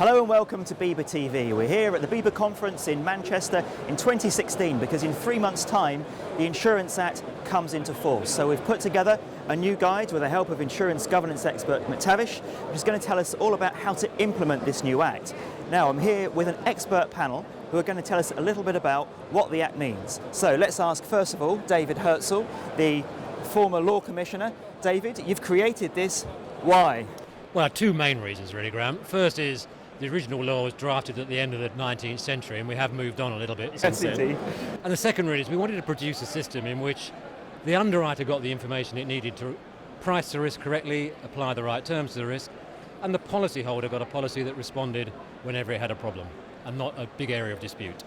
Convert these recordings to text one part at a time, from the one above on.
Hello and welcome to BIBA TV. We're here at the BIBA conference in Manchester in 2016 because in 3 months' time the Insurance Act comes into force. So we've put together a new guide with the help of insurance governance expert Mactavish, which is going to tell us all about how to implement this new Act. Now I'm here with an expert panel who are going to tell us a little bit about what the Act means. So let's ask first of all David Hertzell, the former Law Commissioner. David, you've created this. Why? Well, two main reasons really, Graham. First is the original law was drafted at the end of the 19th century and we have moved on a little bit since then. Indeed. And the second really is we wanted to produce a system in which the underwriter got the information it needed to price the risk correctly, apply the right terms to the risk, and the policyholder got a policy that responded whenever it had a problem and not a big area of dispute.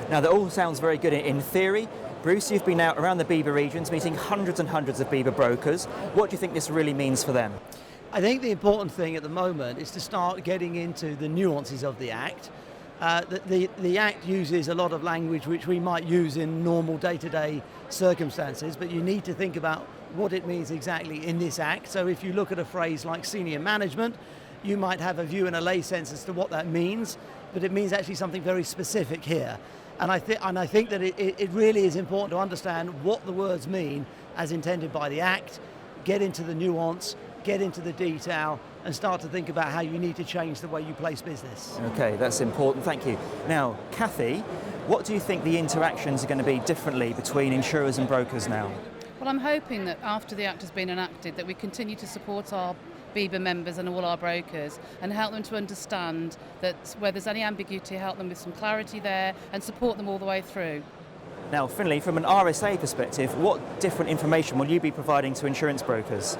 Now that all sounds very good in theory. Bruce, you've been out around the BIBA regions meeting hundreds and hundreds of BIBA brokers. What do you think this really means for them? I think the important thing at the moment is to start getting into the nuances of the Act. The Act uses a lot of language which we might use in normal day-to-day circumstances, but you need to think about what it means exactly in this Act. So if you look at a phrase like senior management, you might have a view in a lay sense as to what that means, but it means actually something very specific here. And I think that it really is important to understand what the words mean as intended by the Act, get into the nuance, get into the detail and start to think about how you need to change the way you place business. Okay, that's important, thank you. Now, Kathy, what do you think the interactions are going to be differently between insurers and brokers now? Well, I'm hoping that after the Act has been enacted that we continue to support our BIBA members and all our brokers and help them to understand that where there's any ambiguity, help them with some clarity there and support them all the way through. Now, Finlay, from an RSA perspective, what different information will you be providing to insurance brokers?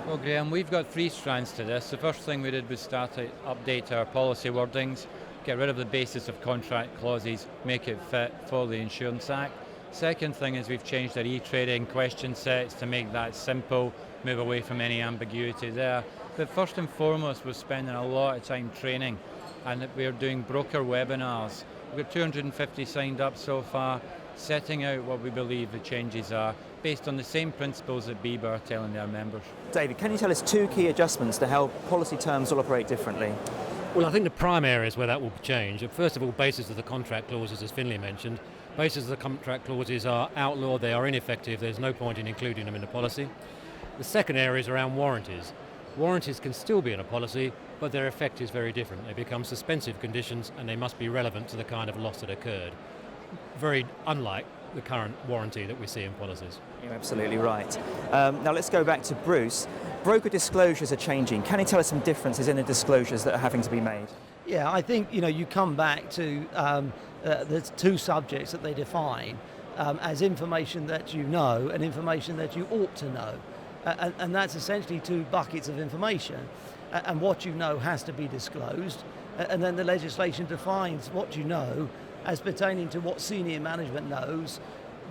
Well, Graham, we've got three strands to this. The first thing we did was start to update our policy wordings, get rid of the basis of contract clauses, make it fit for the Insurance Act. Second thing is we've changed our e-trading question sets to make that simple, move away from any ambiguity there. But first and foremost, we're spending a lot of time training and we're doing broker webinars. We've got 250 signed up so far, setting out what we believe the changes are, based on the same principles that BIBA are telling their members. David, can you tell us two key adjustments to how policy terms will operate differently? Well, I think the prime areas where that will change, first of all, basis of the contract clauses, as Finlay mentioned. Basis of the contract clauses are outlawed, they are ineffective, there's no point in including them in the policy. The second area is around warranties. Warranties can still be in a policy, but their effect is very different. They become suspensive conditions and they must be relevant to the kind of loss that occurred. Very unlike the current warranty that we see in policies. You're absolutely right. Now let's go back to Bruce. Broker disclosures are changing. Can you tell us some differences in the disclosures that are having to be made? Yeah, I think you come back to the two subjects that they define as information that you know and information that you ought to know. And that's essentially two buckets of information. And what you know has to be disclosed. And then the legislation defines what you know as pertaining to what senior management knows,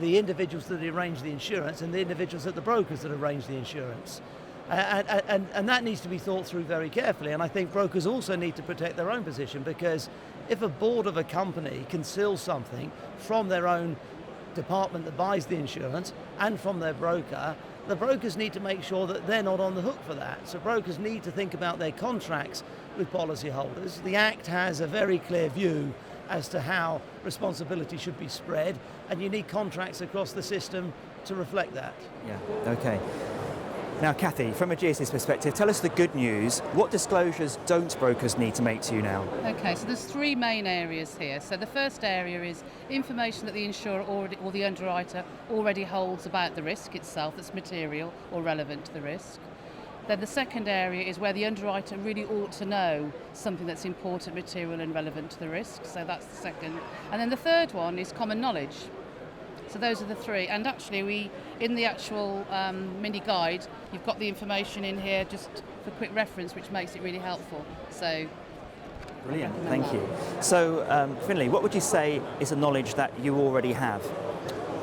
the individuals that arrange the insurance and the individuals at the brokers that arrange the insurance. And that needs to be thought through very carefully. And I think brokers also need to protect their own position, because if a board of a company conceals something from their own department that buys the insurance and from their broker, the brokers need to make sure that they're not on the hook for that. So brokers need to think about their contracts with policyholders. The Act has a very clear view as to how responsibility should be spread, and you need contracts across the system to reflect that. Yeah, okay. Now, Kathy, from a GS's perspective, tell us the good news. What disclosures don't brokers need to make to you now? Okay, so there's three main areas here. So the first area is information that the insurer already, or the underwriter already holds about the risk itself that's material or relevant to the risk. Then the second area is where the underwriter really ought to know something that's important, material and relevant to the risk. So that's the second. And then the third one is common knowledge. So those are the three. And actually in the actual mini guide, you've got the information in here just for quick reference, which makes it really helpful. So brilliant, thank you. So Finlay, what would you say is a knowledge that you already have?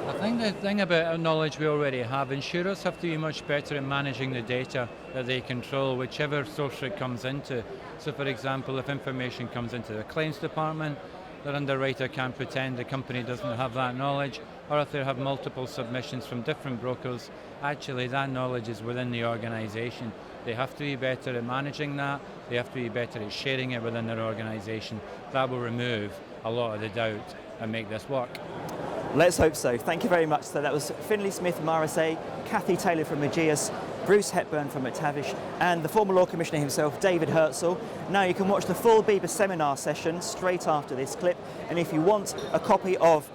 I think the thing about our knowledge we already have, insurers have to be much better at managing the data that they control, whichever source it comes into. So for example, if information comes into the claims department, the underwriter can't pretend the company doesn't have that knowledge, or if they have multiple submissions from different brokers, actually that knowledge is within the organisation. They have to be better at managing that, they have to be better at sharing it within their organisation. That will remove a lot of the doubt and make this work. Let's hope so. Thank you very much. So that was Finlay Smith from RSA, Kathy Taylor from Ageas, Bruce Hepburn from Mactavish, and the former Law Commissioner himself, David Hertzell. Now you can watch the full BIBA seminar session straight after this clip, and if you want a copy of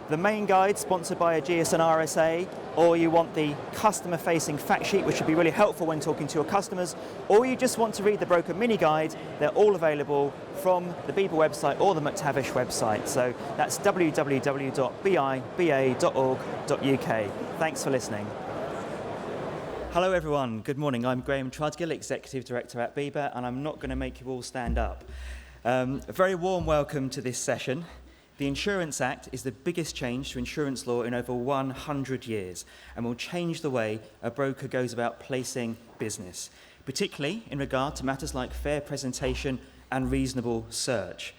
the main guide sponsored by Ageas and RSA, or you want the customer-facing fact sheet, which would be really helpful when talking to your customers, or you just want to read the broker mini guide, they're all available from the BIBA website or the Mactavish website. So that's www.biba.org.uk. Thanks for listening. Hello everyone, good morning. I'm Graham Trudgill, Executive Director at BIBA, and I'm not going to make you all stand up. A very warm welcome to this session. The Insurance Act is the biggest change to insurance law in over 100 years and will change the way a broker goes about placing business, particularly in regard to matters like fair presentation and reasonable search.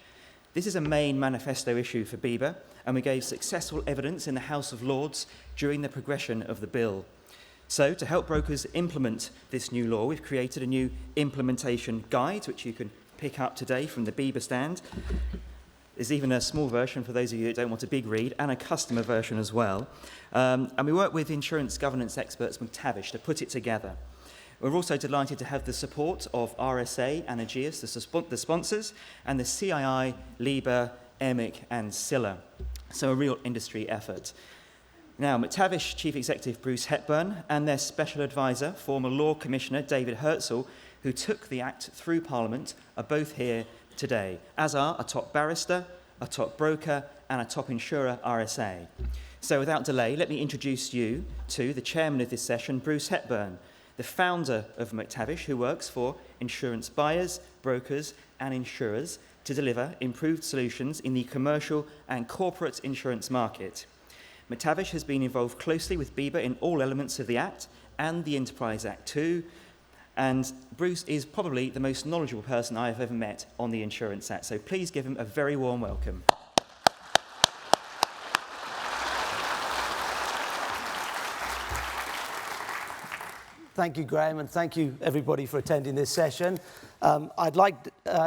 This is a main manifesto issue for BIBA, and we gave successful evidence in the House of Lords during the progression of the bill. So, to help brokers implement this new law, we've created a new implementation guide, which you can pick up today from the BIBA stand. There's even a small version for those of you that don't want a big read, and a customer version as well. And we work with insurance governance experts Mactavish to put it together. We're also delighted to have the support of RSA and Ageas, the sponsors, and the CII, LIBA, EMIC, and SILA. So a real industry effort. Now, Mactavish Chief Executive Bruce Hepburn and their special advisor, former Law Commissioner David Hertzell, who took the Act through Parliament, are both here today, as are a top barrister, a top broker, and a top insurer, RSA. So without delay, let me introduce you to the chairman of this session, Bruce Hepburn, the founder of Mactavish, who works for insurance buyers, brokers, and insurers to deliver improved solutions in the commercial and corporate insurance market. Mactavish has been involved closely with BIBA in all elements of the Act and the Enterprise Act too, and Bruce is probably the most knowledgeable person I have ever met on the Insurance Act, so please give him a very warm welcome. Thank you, Graham, and thank you, everybody, for attending this session. I'd like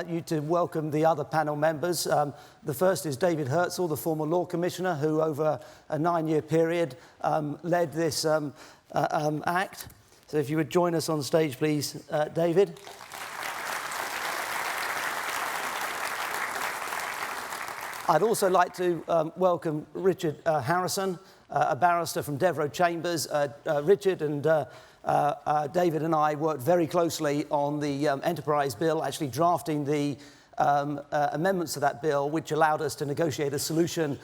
you to welcome the other panel members. The first is David Hertzell, the former Law Commissioner, who over a 9-year period led this Act. So if you would join us on stage, please, David. I'd also like to welcome Richard Harrison, a barrister from Devereux Chambers. Richard and David and I worked very closely on the Enterprise Bill, actually drafting the amendments to that bill, which allowed us to negotiate a solution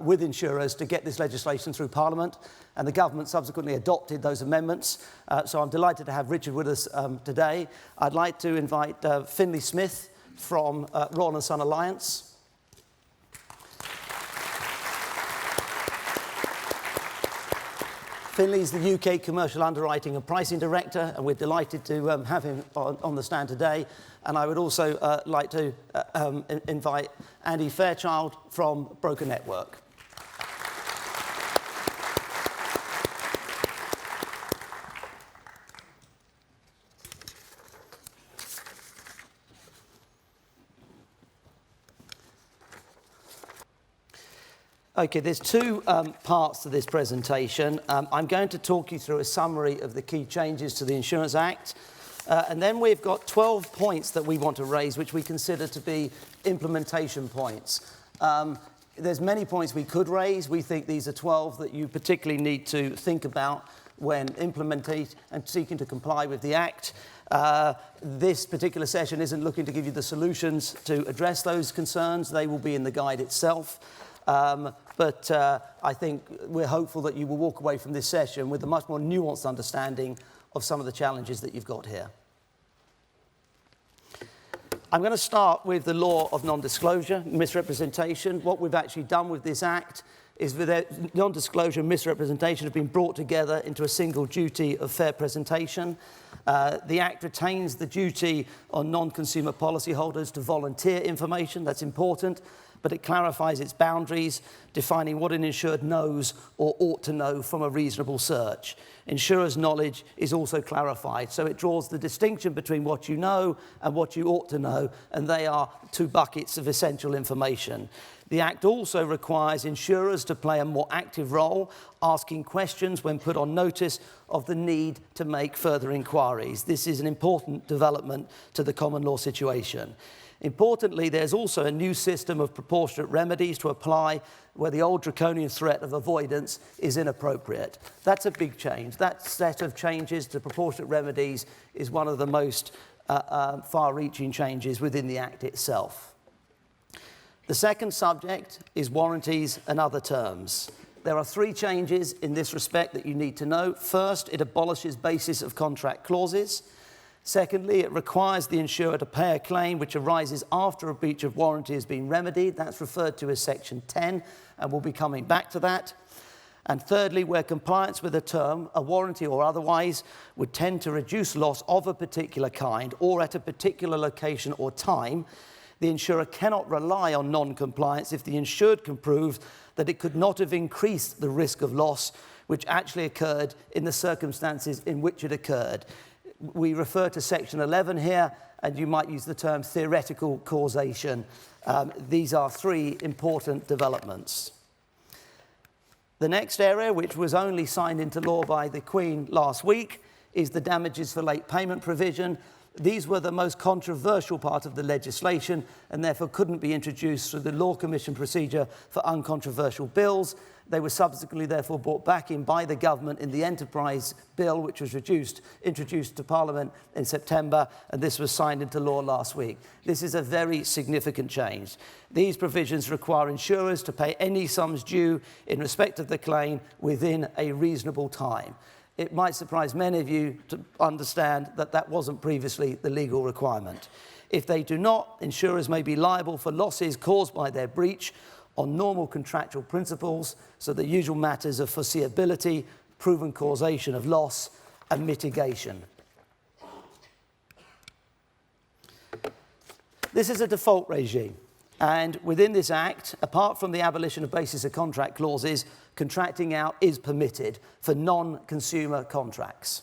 with insurers to get this legislation through Parliament, and the government subsequently adopted those amendments. So I'm delighted to have Richard with us today. I'd like to invite Finlay Smith from Royal & Son Alliance. Finlay's the UK Commercial Underwriting and Pricing Director, and we're delighted to have him on the stand today. And I would also like to invite Andy Fairchild from Broker Network. Okay, there's two parts to this presentation. I'm going to talk you through a summary of the key changes to the Insurance Act. And then we've got 12 points that we want to raise, which we consider to be implementation points. There's many points we could raise. We think these are 12 that you particularly need to think about when implementing and seeking to comply with the Act. This particular session isn't looking to give you the solutions to address those concerns. They will be in the guide itself. But I think we're hopeful that you will walk away from this session with a much more nuanced understanding of some of the challenges that you've got here. I'm going to start with the law of non-disclosure, misrepresentation. What we've actually done with this Act is that non-disclosure and misrepresentation have been brought together into a single duty of fair presentation. The Act retains the duty on non-consumer policyholders to volunteer information. That's important. but it clarifies its boundaries, defining what an insured knows or ought to know from a reasonable search. Insurer's knowledge is also clarified, so it draws the distinction between what you know and what you ought to know, and they are two buckets of essential information. The Act also requires insurers to play a more active role, asking questions when put on notice of the need to make further inquiries. This is an important development to the common law situation. Importantly, there's also a new system of proportionate remedies to apply where the old draconian threat of avoidance is inappropriate. That's a big change. That set of changes to proportionate remedies is one of the most far-reaching changes within the Act itself. The second subject is warranties and other terms. There are three changes in this respect that you need to know. First, it abolishes basis of contract clauses. Secondly, it requires the insurer to pay a claim which arises after a breach of warranty has been remedied. That's referred to as Section 10, and we'll be coming back to that. And thirdly, where compliance with a term, a warranty or otherwise, would tend to reduce loss of a particular kind or at a particular location or time, the insurer cannot rely on non-compliance if the insured can prove that it could not have increased the risk of loss which actually occurred in the circumstances in which it occurred. We refer to Section 11 here, and you might use the term theoretical causation. These are three important developments. The next area, which was only signed into law by the Queen last week, is the damages for late payment provision. These were the most controversial part of the legislation and therefore couldn't be introduced through the Law Commission procedure for uncontroversial bills. They were subsequently therefore brought back in by the government in the Enterprise Bill, which was introduced to Parliament in September, and this was signed into law last week. This is a very significant change. These provisions require insurers to pay any sums due in respect of the claim within a reasonable time. It might surprise many of you to understand that that wasn't previously the legal requirement. If they do not, insurers may be liable for losses caused by their breach on normal contractual principles, so the usual matters of foreseeability, proven causation of loss, and mitigation. This is a default regime, and within this Act, apart from the abolition of basis of contract clauses, contracting out is permitted for non-consumer contracts.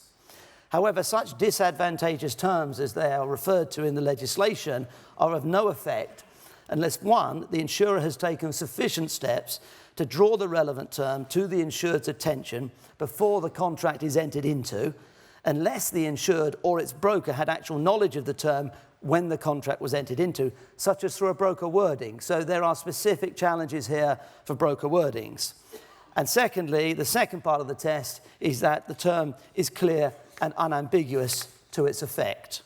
However, such disadvantageous terms as they are referred to in the legislation are of no effect unless, one, the insurer has taken sufficient steps to draw the relevant term to the insured's attention before the contract is entered into, unless the insured or its broker had actual knowledge of the term when the contract was entered into, such as through a broker wording. So there are specific challenges here for broker wordings. And secondly, the second part of the test is that the term is clear and unambiguous to its effect.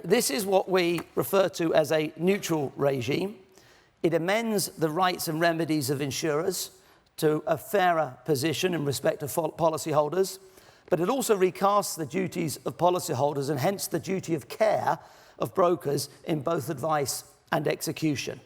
This is what we refer to as a neutral regime. It amends the rights and remedies of insurers to a fairer position in respect of policyholders, but it also recasts the duties of policyholders and hence the duty of care of brokers in both advice and execution.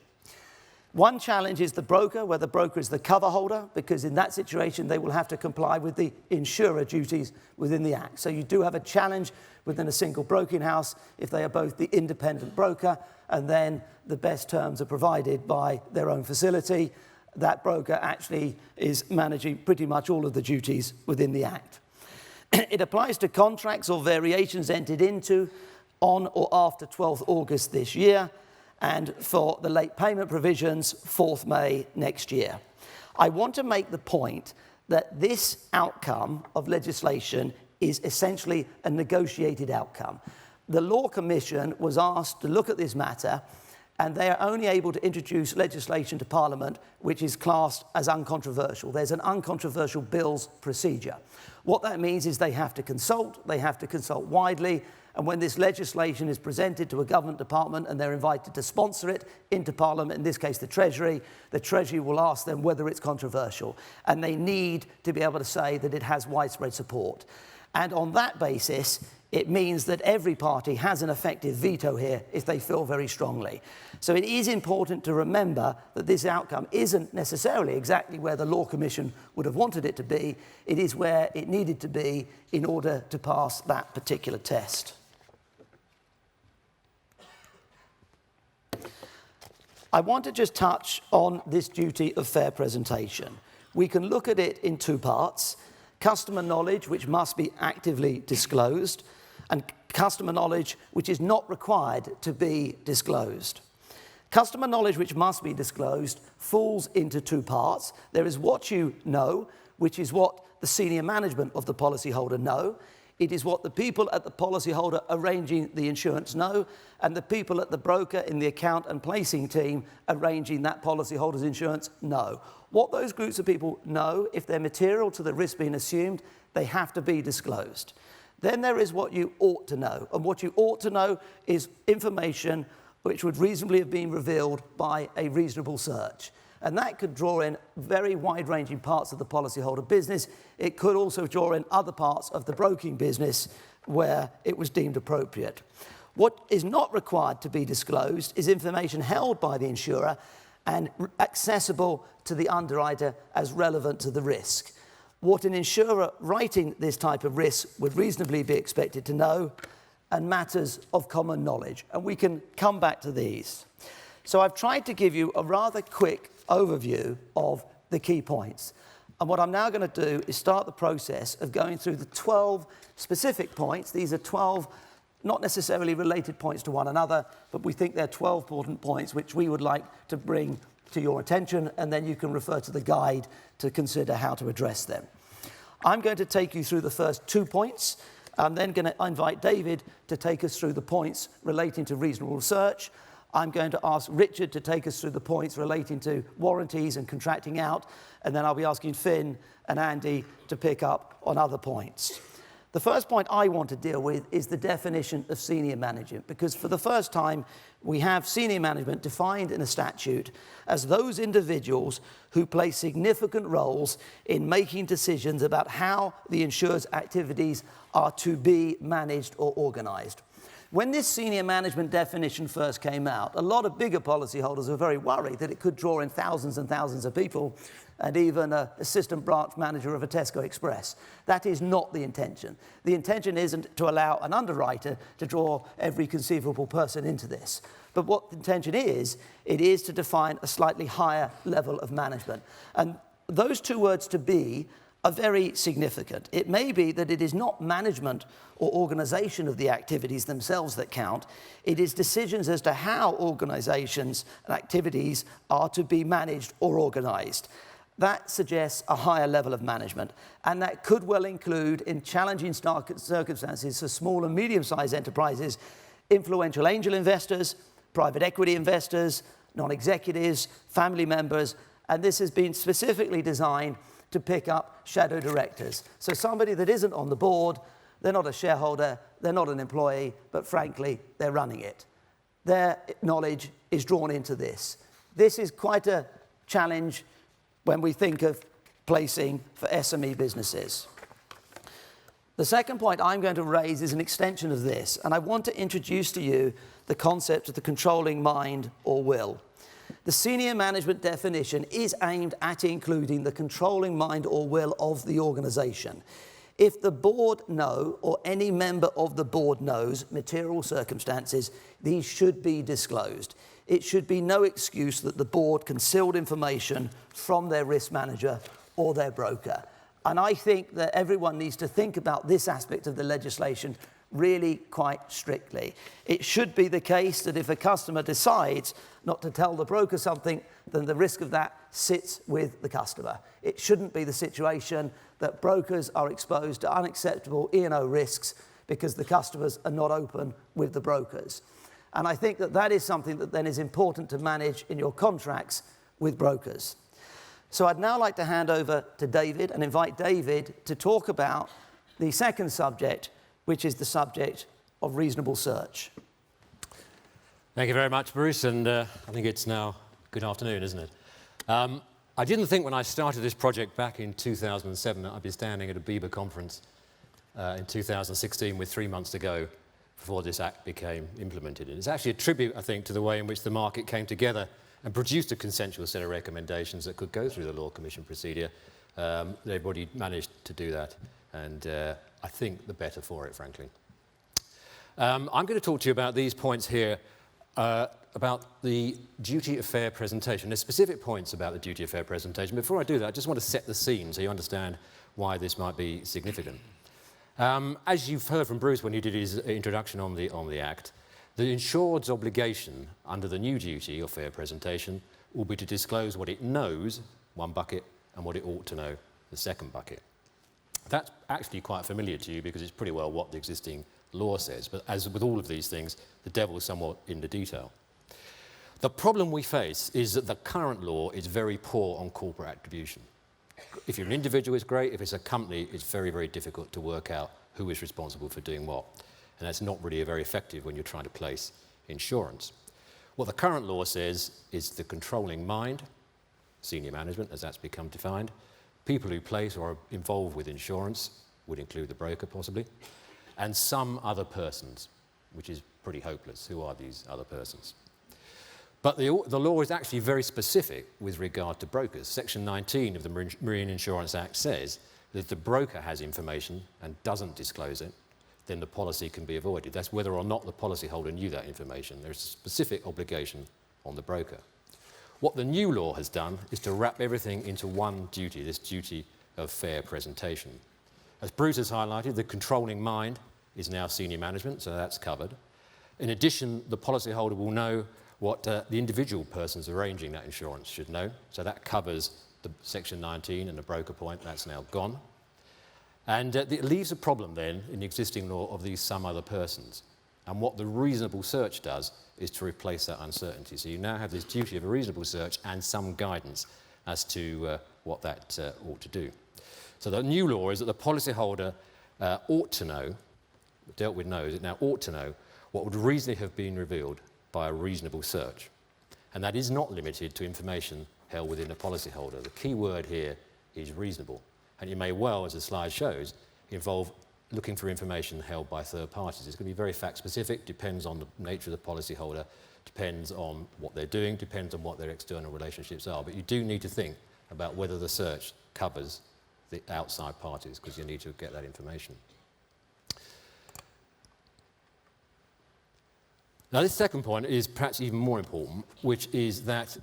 One challenge is the broker, where the broker is the cover holder, because in that situation they will have to comply with the insurer duties within the Act. So you do have a challenge within a single broking house if they are both the independent broker and then the best terms are provided by their own facility. That broker actually is managing pretty much all of the duties within the Act. It applies to contracts or variations entered into on or after 12th August this year, and for the late payment provisions, 4th May next year. I want to make the point that this outcome of legislation is essentially a negotiated outcome. The Law Commission was asked to look at this matter, and they are only able to introduce legislation to Parliament which is classed as uncontroversial. There's an uncontroversial bills procedure. What that means is they have to consult widely, and when this legislation is presented to a government department and they're invited to sponsor it into Parliament, in this case the Treasury will ask them whether it's controversial, and they need to be able to say that it has widespread support. And on that basis, it means that every party has an effective veto here if they feel very strongly. So it is important to remember that this outcome isn't necessarily exactly where the Law Commission would have wanted it to be. It is where it needed to be in order to pass that particular test. I want to just touch on this duty of fair presentation. We can look at it in two parts: customer knowledge, which must be actively disclosed, and customer knowledge which is not required to be disclosed. Customer knowledge which must be disclosed falls into two parts. There is what you know, which is what the senior management of the policyholder know. It is what the people at the policyholder arranging the insurance know, and the people at the broker in the account and placing team arranging that policyholder's insurance know. What those groups of people know, if they're material to the risk being assumed, they have to be disclosed. Then there is what you ought to know, and what you ought to know is information which would reasonably have been revealed by a reasonable search. And that could draw in very wide-ranging parts of the policyholder business. It could also draw in other parts of the broking business where it was deemed appropriate. What is not required to be disclosed is information held by the insurer and accessible to the underwriter as relevant to the risk. What an insurer writing this type of risk would reasonably be expected to know, and matters of common knowledge. And we can come back to these. So I've tried to give you a rather quick overview of the key points. And what I'm now going to do is start the process of going through the 12 specific points. These are 12 not necessarily related points to one another, but we think they're 12 important points which we would like to bring to your attention, and then you can refer to the guide to consider how to address them. I'm going to take you through the first 2 points. I'm then going to invite David to take us through the points relating to reasonable search. I'm going to ask Richard to take us through the points relating to warranties and contracting out, and then I'll be asking Finn and Andy to pick up on other points. The first point I want to deal with is the definition of senior management, because for the first time we have senior management defined in a statute as those individuals who play significant roles in making decisions about how the insurer's activities are to be managed or organised. When this senior management definition first came out, a lot of bigger policyholders were very worried that it could draw in thousands and thousands of people, and even an assistant branch manager of a Tesco Express. That is not the intention. The intention isn't to allow an underwriter to draw every conceivable person into this. But what the intention is, it is to define a slightly higher level of management. And those two words, to be, are very significant. It may be that it is not management or organisation of the activities themselves that count. It is decisions as to how organisations and activities are to be managed or organised. That suggests a higher level of management, and that could well include, in challenging circumstances for small and medium-sized enterprises, influential angel investors, private equity investors, non-executives, family members, and this has been specifically designed to pick up shadow directors. So somebody that isn't on the board, they're not a shareholder, they're not an employee, but frankly, they're running it. Their knowledge is drawn into this. This is quite a challenge when we think of placing for SME businesses. The second point I'm going to raise is an extension of this, and I want to introduce to you the concept of the controlling mind or will. The senior management definition is aimed at including the controlling mind or will of the organisation. If the board know, or any member of the board knows, material circumstances, these should be disclosed. It should be no excuse that the board concealed information from their risk manager or their broker. And I think that everyone needs to think about this aspect of the legislation really quite strictly. It should be the case that if a customer decides not to tell the broker something, then the risk of that sits with the customer. It shouldn't be the situation that brokers are exposed to unacceptable E&O risks because the customers are not open with the brokers. And I think that that is something that then is important to manage in your contracts with brokers. So I'd now like to hand over to David and invite David to talk about the second subject, which is the subject of reasonable search. Thank you very much, Bruce, and I think it's now good afternoon, isn't it? I didn't think when I started this project back in 2007 that I'd be standing at a BIBA conference in 2016 with 3 months to go before this act became implemented. And it's actually a tribute, I think, to the way in which the market came together and produced a consensual set of recommendations that could go through the Law Commission procedure. Everybody managed to do that, and I think the better for it, frankly. I'm going to talk to you about these points here about the duty of fair presentation. There's specific points about the duty of fair presentation. Before I do that, I just want to set the scene so you understand why this might be significant. As you've heard from Bruce when he did his introduction on the Act, the insured's obligation under the new duty of fair presentation will be to disclose what it knows, one bucket, and what it ought to know, the second bucket. That's actually quite familiar to you because it's pretty well what the existing law says, but as with all of these things, the devil is somewhat in the detail. The problem we face is that the current law is very poor on corporate attribution. If you're an individual, it's great. If it's a company, it's very, very difficult to work out who is responsible for doing what. And that's not really very effective when you're trying to place insurance. What the current law says is the controlling mind, senior management, as that's become defined, people who place or are involved with insurance, would include the broker possibly, and some other persons, which is pretty hopeless. Who are these other persons? But the law is actually very specific with regard to brokers. Section 19 of the Marine Insurance Act says that if the broker has information and doesn't disclose it, then the policy can be avoided. That's whether or not the policyholder knew that information. There's a specific obligation on the broker. What the new law has done is to wrap everything into one duty, this duty of fair presentation. As Bruce has highlighted, the controlling mind is now senior management, so that's covered. In addition, the policyholder will know what the individual persons arranging that insurance should know, so that covers the Section 19 and the broker point, that's now gone. And it leaves a problem then in the existing law of these some other persons. And what the reasonable search does is to replace that uncertainty. So you now have this duty of a reasonable search and some guidance as to what that ought to do. So the new law is that the policyholder ought to know, dealt with knows, it now ought to know what would reasonably have been revealed by a reasonable search. And that is not limited to information held within the policyholder. The key word here is reasonable. And it may well, as the slide shows, involve looking for information held by third parties. It's going to be very fact-specific, depends on the nature of the policyholder, depends on what they're doing, depends on what their external relationships are. But you do need to think about whether the search covers the outside parties, because you need to get that information. Now, this second point is perhaps even more important, which is that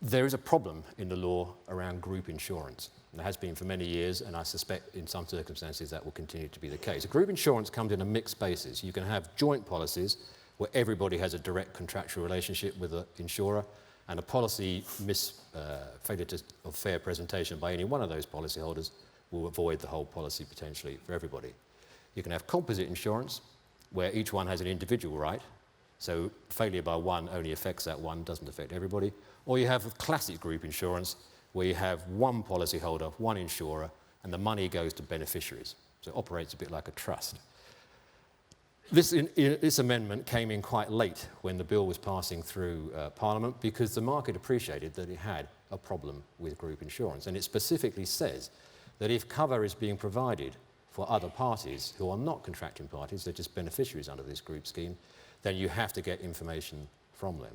there is a problem in the law around group insurance. And there has been for many years, and I suspect in some circumstances that will continue to be the case. Group insurance comes in a mixed basis. You can have joint policies where everybody has a direct contractual relationship with the insurer, and a policy failure of fair presentation by any one of those policyholders will avoid the whole policy potentially for everybody. You can have composite insurance, where each one has an individual right, so failure by one only affects that one, doesn't affect everybody. Or you have classic group insurance, where you have one policyholder, one insurer, and the money goes to beneficiaries. So it operates a bit like a trust. This amendment came in quite late when the bill was passing through Parliament, because the market appreciated that it had a problem with group insurance. And it specifically says that if cover is being provided for other parties who are not contracting parties, they're just beneficiaries under this group scheme, then you have to get information from them.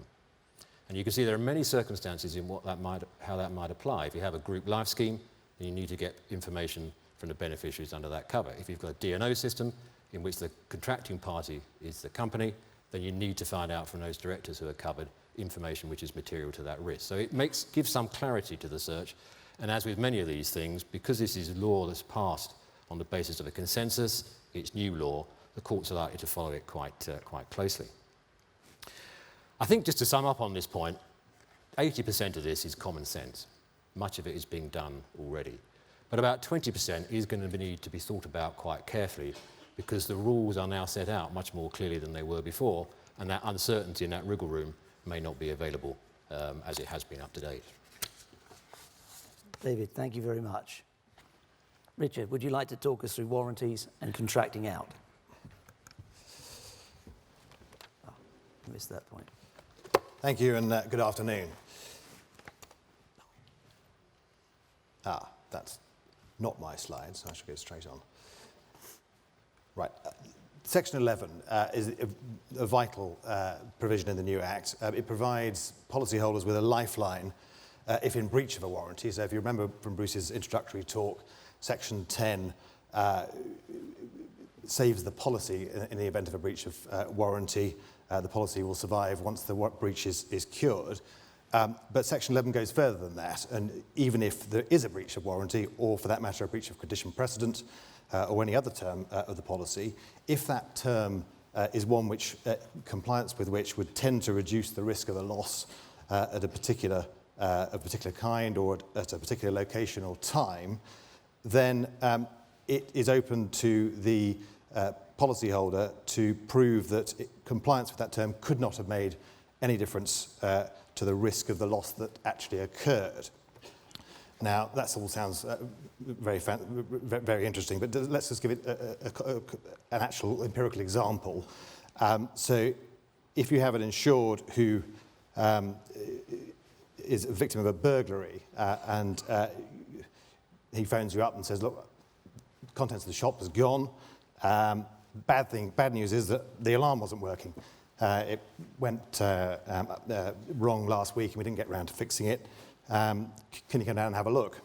And you can see there are many circumstances in how that might apply. If you have a group life scheme, then you need to get information from the beneficiaries under that cover. If you've got a D&O system in which the contracting party is the company, then you need to find out from those directors who are covered information which is material to that risk. So it gives some clarity to the search. And as with many of these things, because this is law that's passed on the basis of a consensus, it's new law, the courts are likely to follow it quite closely. I think just to sum up on this point, 80% of this is common sense. Much of it is being done already. But about 20% is going to need to be thought about quite carefully, because the rules are now set out much more clearly than they were before, and that uncertainty in that wriggle room may not be available as it has been up to date. David, thank you very much. Richard, would you like to talk us through warranties and contracting out? Oh, I missed that point. Thank you, and good afternoon. That's not my slide, so I should go straight on. Right. Section 11 is a vital provision in the new Act. It provides policyholders with a lifeline if in breach of a warranty. So if you remember from Bruce's introductory talk, Section 10 saves the policy in the event of a breach of warranty. The policy will survive once the breach is cured. But Section 11 goes further than that, and even if there is a breach of warranty, or for that matter a breach of condition precedent, or any other term of the policy, if that term is one which compliance with which would tend to reduce the risk of a loss at a particular kind or at a particular location or time, then it is open to the policyholder to prove that compliance with that term could not have made any difference to the risk of the loss that actually occurred. Now, that all sounds very interesting, but let's just give it an actual empirical example. So if you have an insured who is a victim of a burglary and he phones you up and says, look, the contents of the shop is gone. Bad news is that the alarm wasn't working. It went wrong last week and we didn't get around to fixing it. Can you come down and have a look?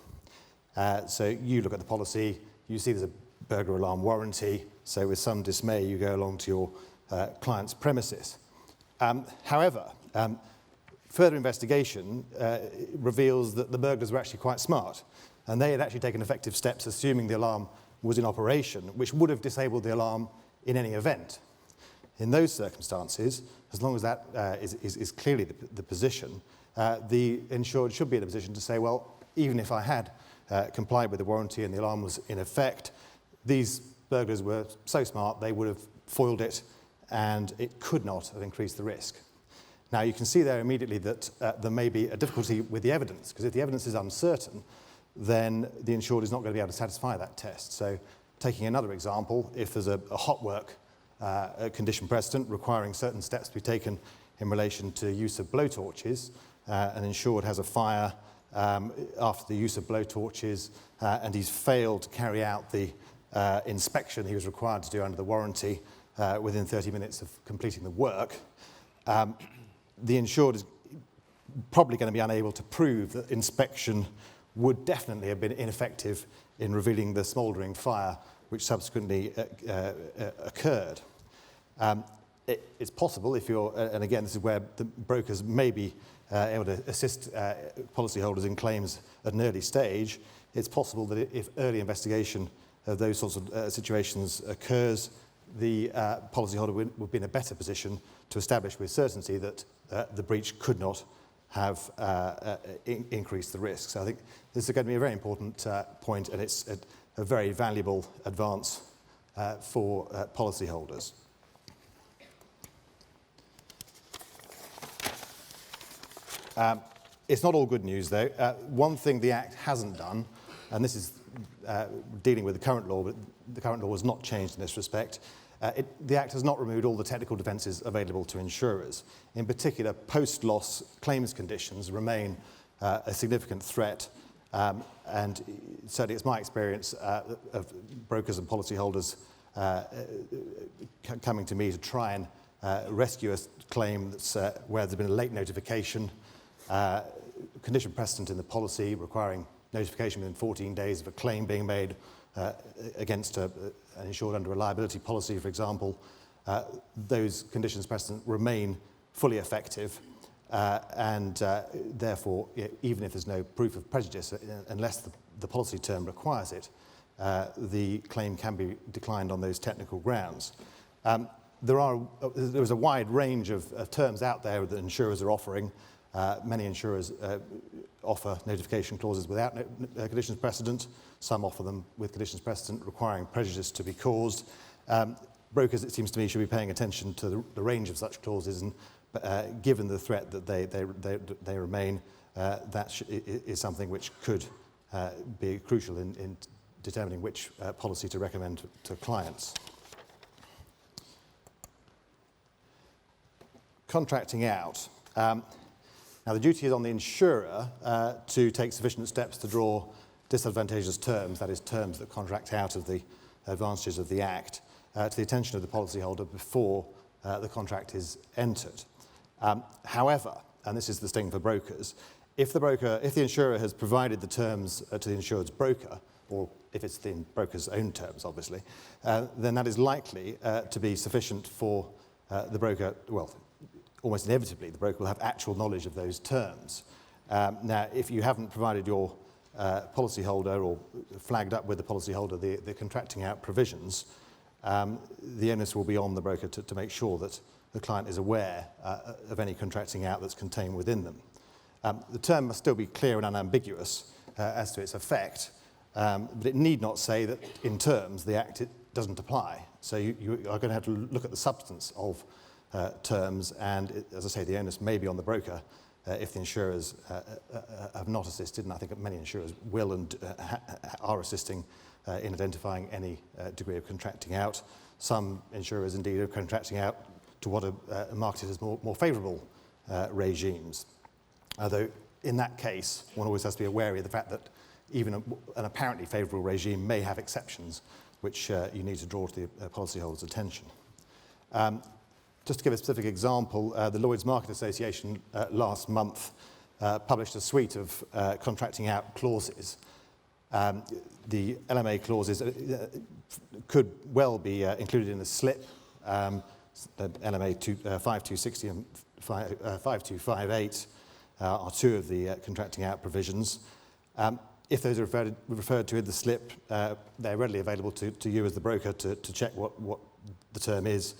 So you look at the policy, you see there's a burglar alarm warranty, so with some dismay you go along to your client's premises. However, further investigation reveals that the burglars were actually quite smart, and they had actually taken effective steps assuming the alarm was in operation, which would have disabled the alarm in any event. In those circumstances, as long as that is clearly the position, the insured should be in a position to say, well, even if I had complied with the warranty and the alarm was in effect, these burglars were so smart they would have foiled it and it could not have increased the risk. Now, you can see there immediately that there may be a difficulty with the evidence, because if the evidence is uncertain, then the insured is not going to be able to satisfy that test. So, taking another example, if there's a hot work condition precedent requiring certain steps to be taken in relation to use of blowtorches, an insured has a fire after the use of blowtorches and he's failed to carry out the inspection he was required to do under the warranty within 30 minutes of completing the work, the insured is probably going to be unable to prove that inspection would definitely have been ineffective in revealing the smouldering fire which subsequently occurred. It's possible if you're, and again this is where the brokers may be able to assist policyholders in claims at an early stage, it's possible that if early investigation of those sorts of situations occurs, the policyholder would be in a better position to establish with certainty that the breach could not have increased the risk. So I think this is going to be a very important point, and it's a very valuable advance for policyholders. It's not all good news, though. One thing the Act hasn't done, and this is dealing with the current law, but the current law has not changed in this respect. The Act has not removed all the technical defences available to insurers. In particular, post-loss claims conditions remain a significant threat, and certainly it's my experience of brokers and policyholders coming to me to try and rescue a claim that's, where there's been a late notification, condition precedent in the policy requiring notification within 14 days of a claim being made against an insured under a liability policy, for example. Those conditions precedent remain fully effective, and therefore, even if there's no proof of prejudice, unless the policy term requires it, the claim can be declined on those technical grounds. There's a wide range of terms out there that insurers are offering. Many insurers offer notification clauses without conditions precedent. Some offer them with conditions precedent requiring prejudice to be caused. Brokers, it seems to me, should be paying attention to the range of such clauses, and given the threat that they remain, that is something which could be crucial in determining which policy to recommend to clients. Contracting out. Now, the duty is on the insurer to take sufficient steps to draw disadvantageous terms, that is, terms that contract out of the advantages of the Act, to the attention of the policyholder before the contract is entered. However, and this is the sting for brokers, if the insurer has provided the terms to the insured's broker or if it's in broker's own terms, obviously, then that is likely to be sufficient for the broker, well, almost inevitably, the broker will have actual knowledge of those terms. Now, if you haven't provided your policyholder or flagged up with the policyholder the contracting out provisions, the onus will be on the broker to make sure that the client is aware of any contracting out that's contained within them. The term must still be clear and unambiguous as to its effect, but it need not say that in terms the Act doesn't apply. So you are going to have to look at the substance of terms, and as I say, the onus may be on the broker if the insurers have not assisted, and I think that many insurers will and are assisting in identifying any degree of contracting out. Some insurers indeed are contracting out to what are marketed as more favourable regimes. Although in that case, one always has to be wary of the fact that even an apparently favourable regime may have exceptions which you need to draw to the policyholder's attention. Just to give a specific example, the Lloyd's Market Association last month published a suite of contracting out clauses. The LMA clauses could well be included in the slip. The LMA 5260 and 5258 are two of the contracting out provisions. If those are referred to in the slip, they're readily available to you as the broker to check what the term is.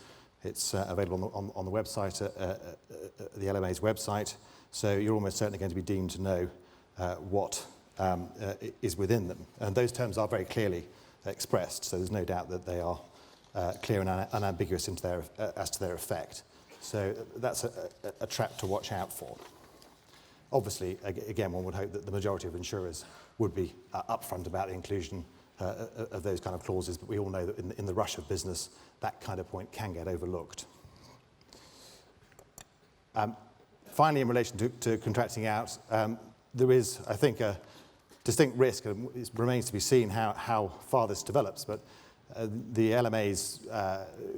It's available on the website, the LMA's website, so you're almost certainly going to be deemed to know what is within them. And those terms are very clearly expressed, so there's no doubt that they are clear and unambiguous as to their effect. So that's a trap to watch out for. Obviously, again, one would hope that the majority of insurers would be upfront about the inclusion of those kind of clauses, but we all know that in the rush of business, that kind of point can get overlooked. Finally, in relation to contracting out, there is, I think, a distinct risk, and it remains to be seen how far this develops, but the LMA's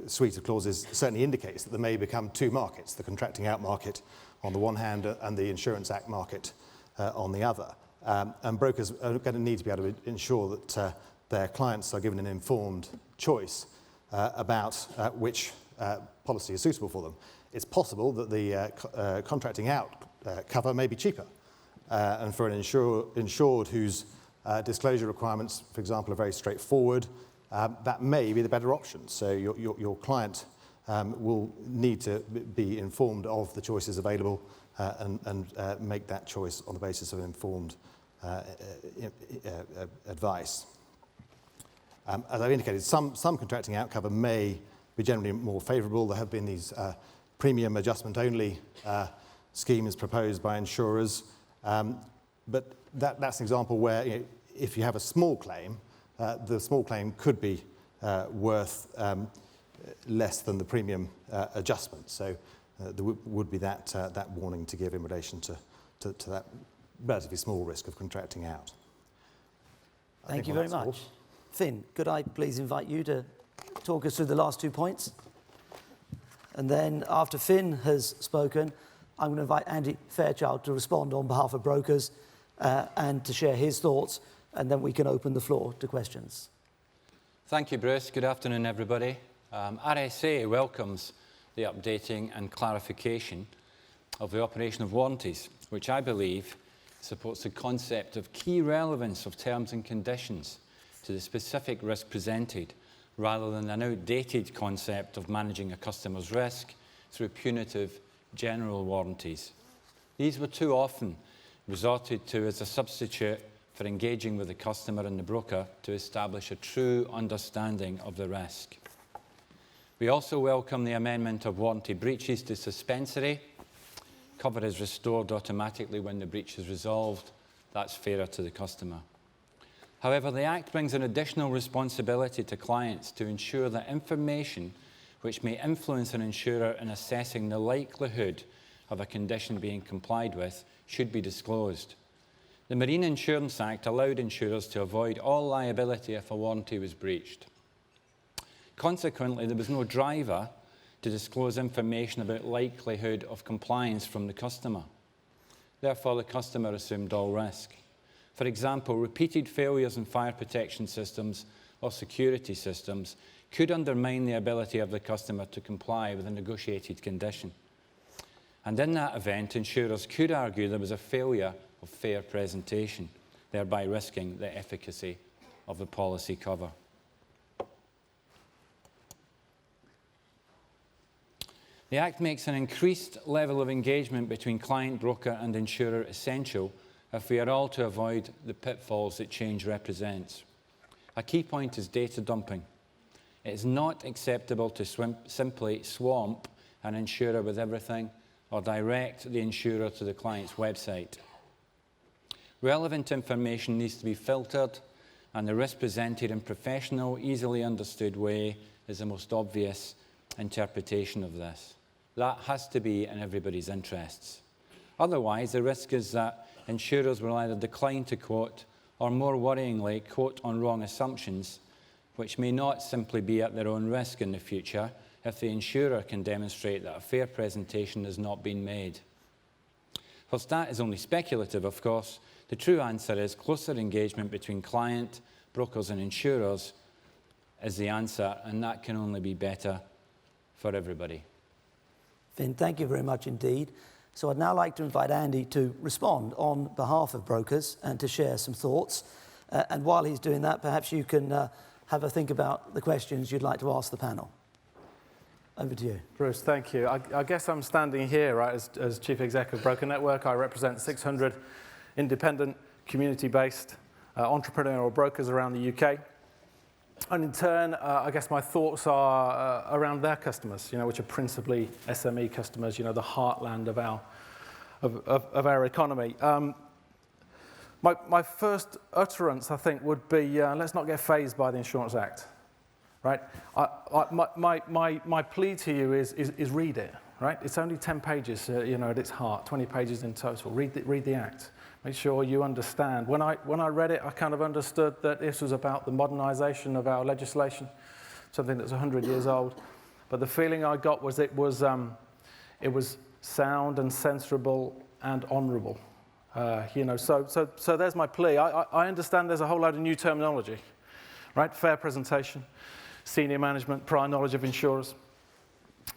suite of clauses certainly indicates that there may become two markets, the contracting out market on the one hand and the Insurance Act market on the other. And brokers are going to need to be able to ensure that their clients are given an informed choice about which policy is suitable for them. It's possible that the contracting out cover may be cheaper. And for an insured whose disclosure requirements, for example, are very straightforward, that may be the better option. So your client will need to be informed of the choices available and make that choice on the basis of informed advice. As I've indicated, some contracting out cover may be generally more favourable. There have been these premium adjustment only schemes proposed by insurers, but that's an example where if you have a small claim, the small claim could be worth less than the premium adjustment. So there would be that warning to give in relation to that relatively small risk of contracting out. Thank you very much. Finn, could I please invite you to talk us through the last 2 points? And then after Finn has spoken, I'm going to invite Andy Fairchild to respond on behalf of brokers and to share his thoughts, and then we can open the floor to questions. Thank you, Bruce. Good afternoon, everybody. RSA welcomes the updating and clarification of the operation of warranties, which I believe supports the concept of key relevance of terms and conditions to the specific risk presented, rather than an outdated concept of managing a customer's risk through punitive general warranties. These were too often resorted to as a substitute for engaging with the customer and the broker to establish a true understanding of the risk. We also welcome the amendment of warranty breaches to suspensory. Cover is restored automatically when the breach is resolved. That's fairer to the customer. However, the Act brings an additional responsibility to clients to ensure that information which may influence an insurer in assessing the likelihood of a condition being complied with should be disclosed. The Marine Insurance Act allowed insurers to avoid all liability if a warranty was breached. Consequently, there was no driver to disclose information about likelihood of compliance from the customer. Therefore, the customer assumed all risk. For example, repeated failures in fire protection systems or security systems could undermine the ability of the customer to comply with a negotiated condition. And in that event, insurers could argue there was a failure of fair presentation, thereby risking the efficacy of the policy cover. The Act makes an increased level of engagement between client, broker and insurer essential if we are all to avoid the pitfalls that change represents. A key point is data dumping. It is not acceptable to simply swamp an insurer with everything or direct the insurer to the client's website. Relevant information needs to be filtered, and the risk presented in a professional, easily understood way is the most obvious interpretation of this. That has to be in everybody's interests. Otherwise, the risk is that insurers will either decline to quote or, more worryingly, quote on wrong assumptions, which may not simply be at their own risk in the future if the insurer can demonstrate that a fair presentation has not been made. Whilst that is only speculative, of course, the true answer is closer engagement between client, brokers and insurers is the answer, and that can only be better for everybody. Finn, thank you very much indeed. So I'd now like to invite Andy to respond on behalf of brokers and to share some thoughts. And while he's doing that, perhaps you can have a think about the questions you'd like to ask the panel. Over to you. Bruce, thank you. I guess I'm standing here, right, as Chief Exec of Broker Network. I represent 600 independent, community-based entrepreneurial brokers around the UK. And in turn, I guess my thoughts are around their customers, which are principally SME customers, the heartland of our economy. My first utterance, I think, would be let's not get fazed by the Insurance Act, right? My plea to you is read it, right? It's only 10 pages, at its heart, 20 pages in total. Read the Act. Make sure you understand. When I read it, I kind of understood that this was about the modernisation of our legislation, something that's 100 years old. But the feeling I got was it was sound and sensible and honourable. So there's my plea. I understand there's a whole load of new terminology, right? Fair presentation, senior management, prior knowledge of insurers,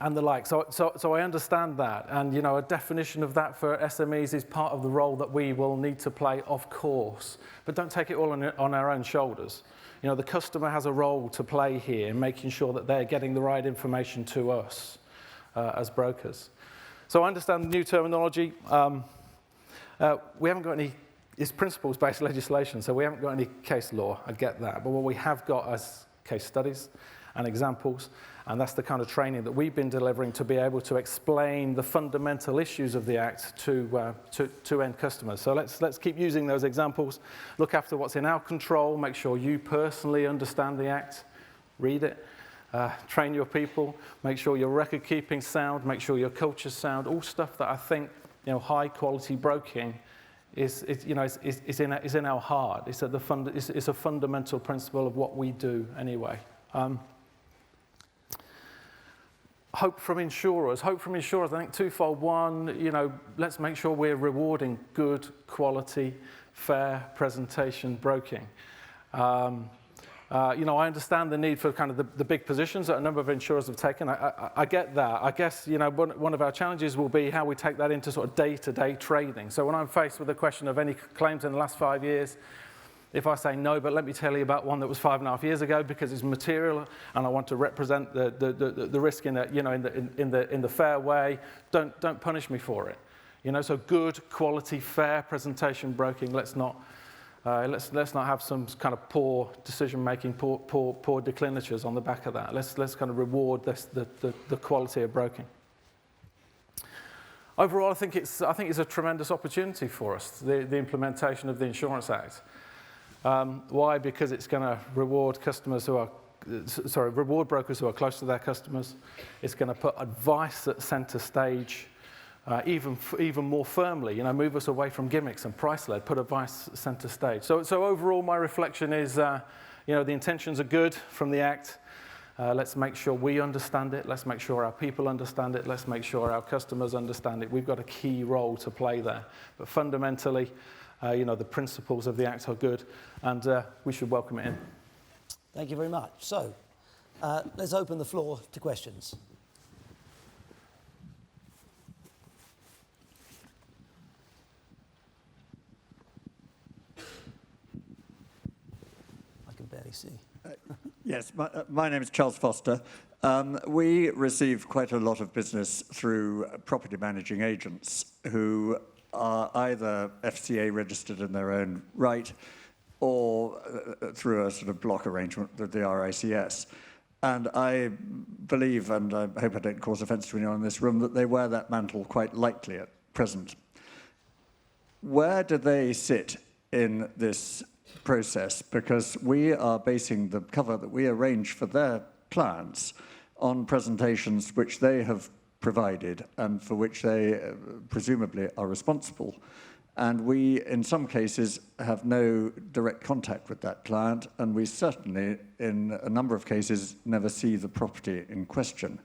and the like. So I understand that, and a definition of that for SMEs is part of the role that we will need to play, of course. But don't take it all on our own shoulders. The customer has a role to play here in making sure that they're getting the right information to us as brokers. So I understand the new terminology. We haven't got any. It's principles-based legislation, so we haven't got any case law. I get that, but what we have got is case studies and examples, and that's the kind of training that we've been delivering to be able to explain the fundamental issues of the Act to end customers. So let's keep using those examples, look after what's in our control, make sure you personally understand the Act, read it, train your people, make sure your record keeping sound, make sure your culture's sound, all stuff that I think high quality broking is in our heart. It's a fundamental principle of what we do anyway. Hope from insurers. I think twofold. One, let's make sure we're rewarding good quality, fair presentation broking. I understand the need for kind of the big positions that a number of insurers have taken. I get that. I guess one of our challenges will be how we take that into sort of day-to-day trading. So when I'm faced with the question of any claims in the last 5 years, if I say no, but let me tell you about one that was 5.5 years ago because it's material and I want to represent the risk in the fair way, don't punish me for it. So good quality, fair presentation broking. Let's not have some kind of poor decision making, poor declinatures on the back of that. Let's kind of reward the quality of broking. Overall, I think it's a tremendous opportunity for us, the implementation of the Insurance Act. Why? Because it's going to reward reward brokers who are close to their customers. It's going to put advice at centre stage, even more firmly. Move us away from gimmicks and price-led. Put advice centre stage. So overall, my reflection is, the intentions are good from the Act. Let's make sure we understand it. Let's make sure our people understand it. Let's make sure our customers understand it. We've got a key role to play there. But fundamentally, The principles of the Act are good, and we should welcome it in. Thank you very much. So, let's open the floor to questions. I can barely see. Yes, my name is Charles Foster. We receive quite a lot of business through property managing agents who are either FCA registered in their own right or through a sort of block arrangement with the RICS. And I believe, and I hope I don't cause offence to anyone in this room, that they wear that mantle quite lightly at present. Where do they sit in this process? Because we are basing the cover that we arrange for their clients on presentations which they have provided and for which they presumably are responsible. And we, in some cases, have no direct contact with that client, and we certainly, in a number of cases, never see the property in question.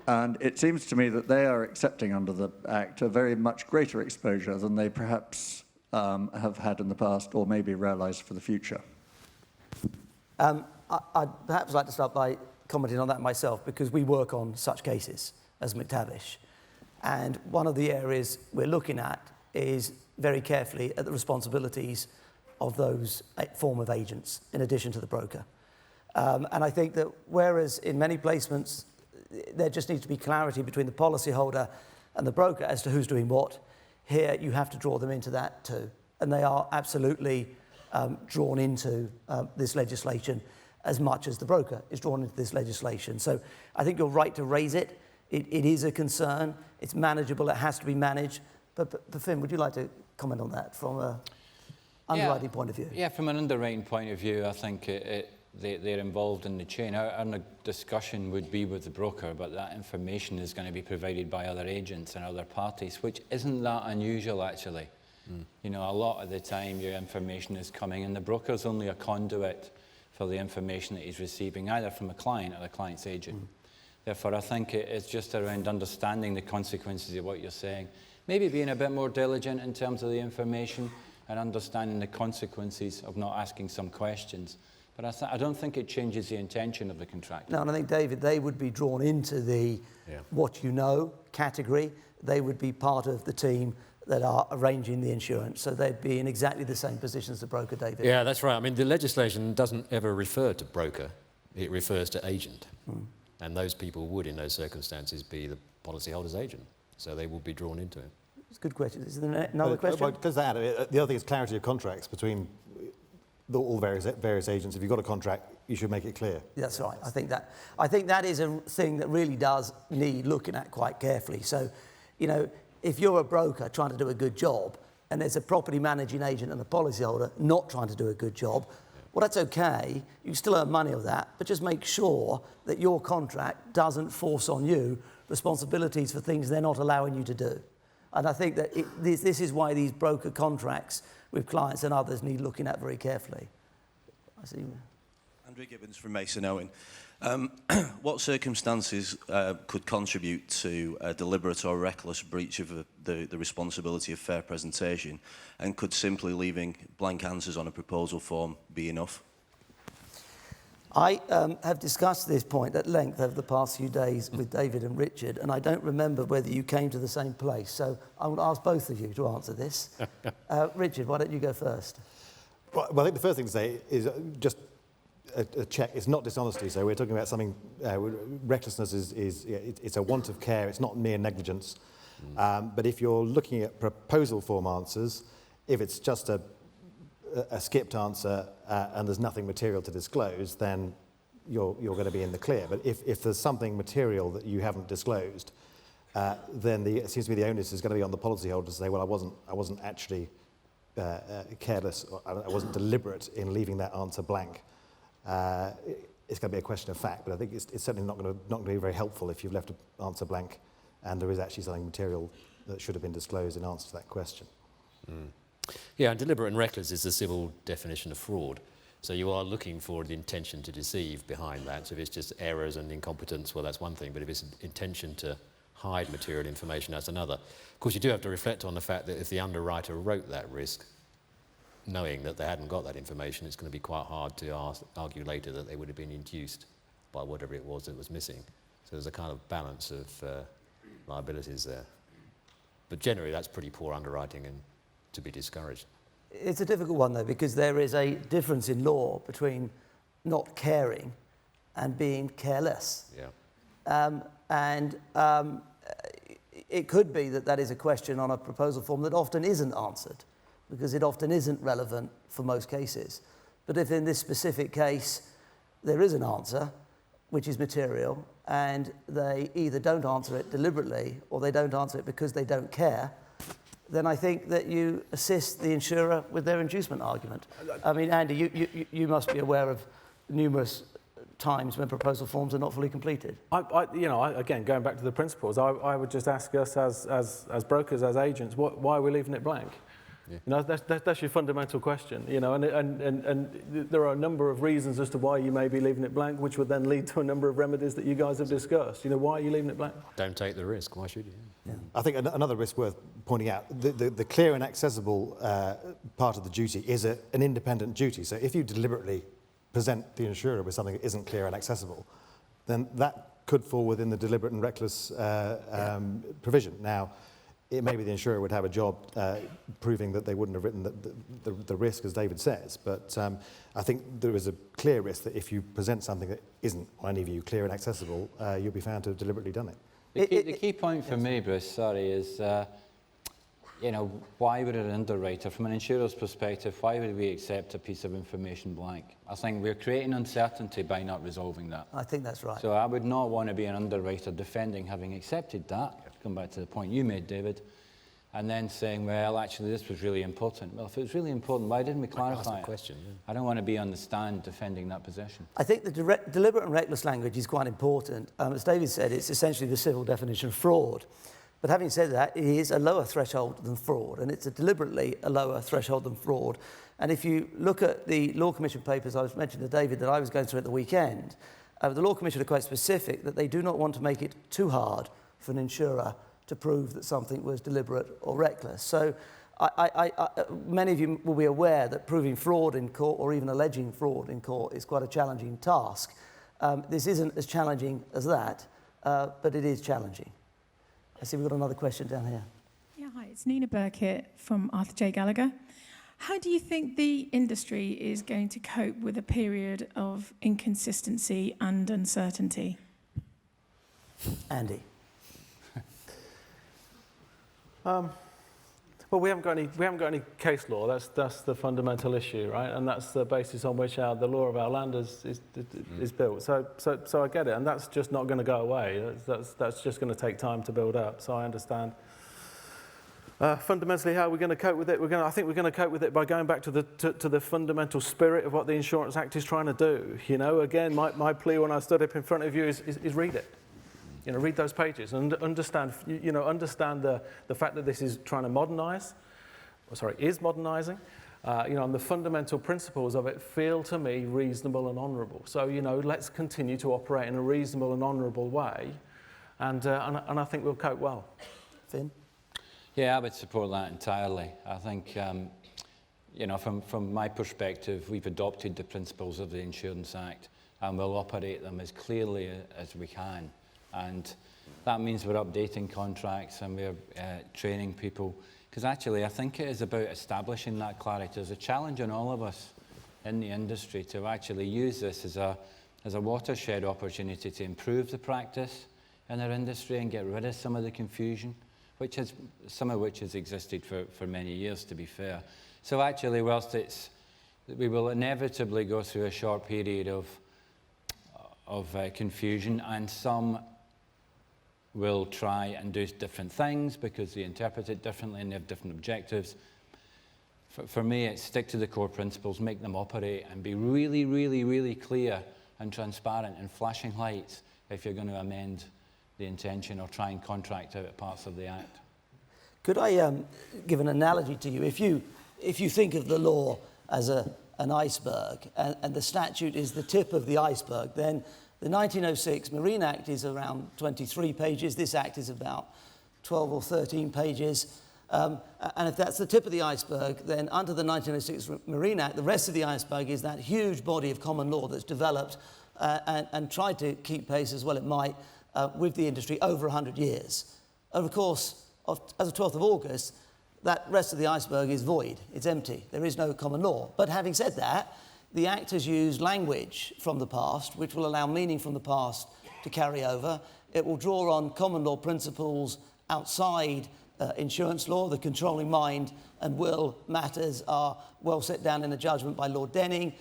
And it seems to me that they are accepting under the Act a very much greater exposure than they perhaps have had in the past or maybe realise for the future. I'd perhaps like to start by commenting on that myself, because we work on such cases as Mactavish. And one of the areas we're looking at is very carefully at the responsibilities of those form of agents, in addition to the broker. And I think that whereas in many placements, there just needs to be clarity between the policyholder and the broker as to who's doing what, here you have to draw them into that too. And they are absolutely drawn into this legislation as much as the broker is drawn into this legislation. So I think you're right to raise it. It is a concern. It's manageable. It has to be managed. But Finn, would you like to comment on that from an underwriting point of view? Yeah, from an underwriting point of view, I think they're involved in the chain. Our discussion would be with the broker, but that information is going to be provided by other agents and other parties, which isn't that unusual, actually. You know, a lot of the time your information is coming, and the broker's only a conduit for the information that he's receiving, either from a client or the client's agent. Therefore, I think it's just around understanding the consequences of what you're saying. Maybe being a bit more diligent in terms of the information and understanding the consequences of not asking some questions. But I don't think it changes the intention of the contract. No, and I think, David, they would be drawn into the what you know category. They would be part of the team that are arranging the insurance. So they'd be in exactly the same position as the broker, David. Yeah, that's right. I mean, the legislation doesn't ever refer to broker. It refers to agent. And those people would, in those circumstances, be the policyholder's agent. So they will be drawn into it. It's a good question. Is there another question? Because that, the other thing is clarity of contracts between all various agents. If you've got a contract, you should make it clear. That's right. I think that is a thing that really does need looking at quite carefully. So, you know, if you're a broker trying to do a good job and there's a property managing agent and a policyholder not trying to do a good job, well, that's okay. You still earn money of that, but just make sure that your contract doesn't force on you responsibilities for things they're not allowing you to do. And I think that this is why these broker contracts with clients and others need looking at very carefully. I see. Andrew Gibbons from Mason Owen. What circumstances could contribute to a deliberate or reckless breach of the responsibility of fair presentation, and could simply leaving blank answers on a proposal form be enough? I have discussed this point at length over the past few days with David and Richard, and I don't remember whether you came to the same place. So I will ask both of you to answer this. Richard, why don't you go first? Well, I think the first thing to say is just a check. It's not dishonesty. So we're talking about something. Recklessness it's a want of care. It's not mere negligence. But if you're looking at proposal form answers, if it's just a skipped answer and there's nothing material to disclose, then you're going to be in the clear. But if there's something material that you haven't disclosed, then it seems to me the onus is going to be on the policyholder to say, well, I wasn't actually careless, or I wasn't deliberate in leaving that answer blank. It's going to be a question of fact, but I think it's certainly not going to be very helpful if you've left an answer blank and there is actually something material that should have been disclosed in answer to that question. Yeah, and deliberate and reckless is the civil definition of fraud. So you are looking for the intention to deceive behind that. So if it's just errors and incompetence, well, that's one thing. But if it's intention to hide material information, that's another. Of course, you do have to reflect on the fact that if the underwriter wrote that risk, knowing that they hadn't got that information, it's going to be quite hard to argue later that they would have been induced by whatever it was that was missing. So there's a kind of balance of liabilities there. But generally, that's pretty poor underwriting and to be discouraged. It's a difficult one, though, because there is a difference in law between not caring and being careless. Yeah. It could be that that is a question on a proposal form that often isn't answered, because it often isn't relevant for most cases. But if in this specific case there is an answer, which is material, and they either don't answer it deliberately or they don't answer it because they don't care, then I think that you assist the insurer with their inducement argument. I mean, Andy, you must be aware of numerous times when proposal forms are not fully completed. Again, going back to the principles, I would just ask us as brokers, as agents, why are we leaving it blank? Yeah. You know, that's your fundamental question. You know, and there are a number of reasons as to why you may be leaving it blank, which would then lead to a number of remedies that you guys have discussed. You know, why are you leaving it blank? Don't take the risk. Why should you? Yeah. I think another risk worth pointing out: the clear and accessible part of the duty is an independent duty. So if you deliberately present the insurer with something that isn't clear and accessible, then that could fall within the deliberate and reckless provision. Now, it may be the insurer would have a job proving that they wouldn't have written the risk, as David says, but I think there is a clear risk that if you present something that isn't, on any view, clear and accessible, you'll be found to have deliberately done it. The key point for me, Bruce, is you know, why would an underwriter, from an insurer's perspective, why would we accept a piece of information blank? I think we're creating uncertainty by not resolving that. I think that's right. So I would not want to be an underwriter defending having accepted that, to come back to the point you made, David, and then saying, well, actually, this was really important. Well, if it was really important, why didn't we clarify it? Question, yeah. I don't want to be on the stand defending that position. I think the deliberate and reckless language is quite important. As David said, it's essentially the civil definition of fraud. But having said that, it is a lower threshold than fraud, and it's deliberately a lower threshold than fraud. And if you look at the Law Commission papers I was mentioning to David that I was going through at the weekend, the Law Commission are quite specific that they do not want to make it too hard for an insurer to prove that something was deliberate or reckless. So many of you will be aware that proving fraud in court or even alleging fraud in court is quite a challenging task. This isn't as challenging as that, but it is challenging. I see we've got another question down here. Yeah, hi, it's Nina Burkitt from Arthur J. Gallagher. How do you think the industry is going to cope with a period of inconsistency and uncertainty? Andy. Well, we haven't got any case law. That's the fundamental issue, right? And that's the basis on which the law of our land is built. So I get it, and that's just not going to go away. That's just going to take time to build up. So I understand. Fundamentally, how are we going to cope with it? I think we're going to cope with it by going back to the fundamental spirit of what the Insurance Act is trying to do. You know, again, my plea when I stood up in front of you is read it. You know, read those pages and understand the fact that this is trying to modernise, is modernising, and the fundamental principles of it feel to me reasonable and honourable. So, you know, let's continue to operate in a reasonable and honourable way, and I think we'll cope well. Finn? Yeah, I would support that entirely. I think, from my perspective, we've adopted the principles of the Insurance Act and we'll operate them as clearly as we can. And that means we're updating contracts and we're training people. Because actually, I think it is about establishing that clarity. There's a challenge on all of us in the industry to actually use this as a watershed opportunity to improve the practice in our industry and get rid of some of the confusion, some of which has existed for many years, to be fair. So actually, whilst we will inevitably go through a short period of confusion, and some will try and do different things because they interpret it differently and they have different objectives. For me, it's stick to the core principles, make them operate, and be really, really, really clear and transparent and flashing lights if you're going to amend the intention or try and contract out parts of the Act. Could I give an analogy to you? If you think of the law as an iceberg and the statute is the tip of the iceberg, then the 1906 Marine Act is around 23 pages. This Act is about 12 or 13 pages. And if that's the tip of the iceberg, then under the 1906 Marine Act, the rest of the iceberg is that huge body of common law that's developed and tried to keep pace as well it might with the industry over 100 years. And of course, as of 12th of August, that rest of the iceberg is void. It's empty. There is no common law. But having said that, the Act has used language from the past, which will allow meaning from the past to carry over. It will draw on common law principles outside insurance law. The controlling mind and will matters are well set down in a judgment by Lord Denning,